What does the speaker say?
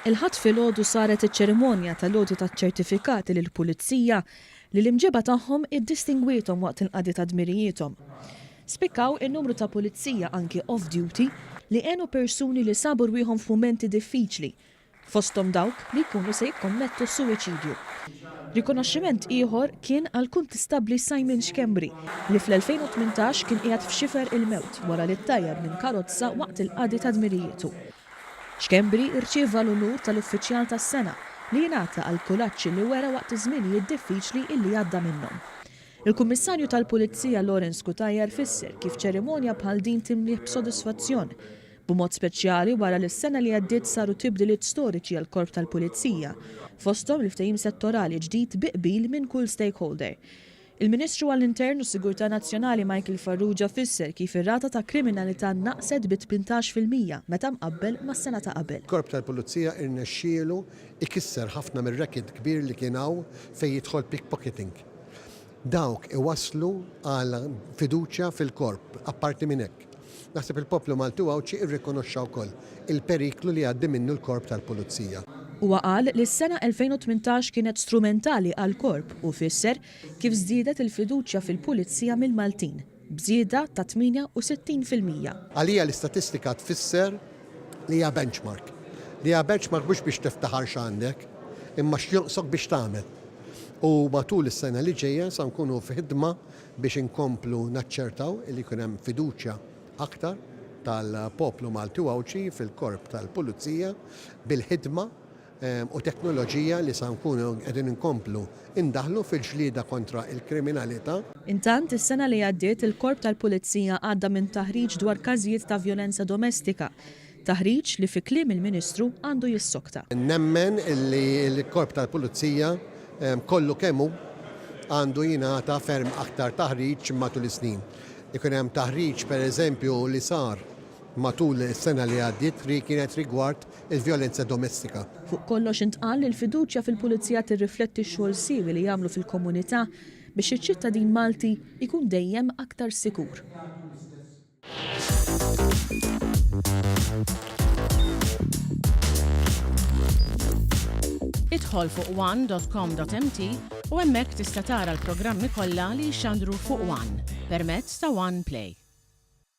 Il-ħadd filgħodu saret iċ-ċerimonja tal-logħdi taċ-ċertifikati lill-Pulizija li l-imġiba tagħhom iddistingwietom waqt il-qadi ta' dmirijietom. Spikkaw in-numru ta' pulizija anki off-duty li għenu persuni li sabu rwieħhom f'mumenti diffiċli, fosthom dawk li jkunu se jikkommettu suwiċidju. Rikonoxximent ieħor kien għal kuntistabli Simon Xkembri li fl-2018 kien qiegħed f'xifer il-mewt wara li ttajjeb minn karozza waqt il-qadi ta' dmirijietu. Xkembri rċieva l-unur tal-Uffiċjal tas-Sena li jingħata għal kulaġġ li wera waqt iż-żminijiet diffiċli illi għadda minnhom. Il-Kummissarju tal-Pulizija Lawrence Cutajar fisser kif ċerimonja bħal din timlih b'sodisfazzjon, b'mod speċjali wara li s-sena li għaddiet saru tibdiliet storiċi għall korp tal-Pulizija, fosthom il-ftehim settorali ġdid bi qbil minn kull stakeholder. Il-Ministru għall-Intern u Sigurtà Nazzjonali Michael Farrugia fisser kif ir-rata ta' kriminalità naqset bi 18% meta mqabbel mas-sena ta' qabel. Il-Korp tal-Pulizija irnexxielu ikisser ħafna mir-rekord kbir li kien hawn fejn jidħol pickpocketing. Dawk iwasslu għal fiduċja fil-korp, apparti minn hekk. Naħseb il-poplu Maltu għawċi irrikonoxxaw wkoll il-periklu li għaddi minnu l-Korp tal-Pulizija. Huwa qal li s-sena 2018 kienet strumentali għal korp u fisser kif żdiedet il-fiduċja fil-Pulizija mill-Maltin, bżieda ta' 68%. Għalija l-istatistika tfisser li hija benchmark. Li hija benchmark mhux biex tiftaħar x'għandek, imma x'jonqsok biex tagħmel. U matul is-sena li ġejja sa nkunu f'ħidma biex inkomplu naċċertaw li jkun hemm fiduċja aktar tal-poplu Malti għawċi fil-korp tal-Pulizija bil-ħidma u teknoloġija li sa nkunu qegħdin inkomplu indaħlu fil-ġlieda kontra il-kriminalità. Intant is-sena li għaddiet il-Korp tal-Pulizija għadda minn taħriġ dwar każijiet ta' vjolenza domestika. Taħriġ li fi kliem il-Ministru għandu jissokta. Nemmen li l-Korp tal-Pulizija kollu kemmu għandu jingħata ferm aktar taħriġ matul is-snin. Ikun hemm taħriġ pereżempju li sar matul is-sena li għaddiet li kienet rigward il-vjolenza domestika. Fuq kollox intqal li l-fiduċja fil-Pulizija tirrifletti x-xogħol siwi li jagħmlu fil-komunità biex iċ-ċittadin Malti jkun dejjem aktar sikur. Idħol fuq one.com.mt u hemmhekk tista' tara l-programmi kollha li jxandru fuq One permezz ta' One Play.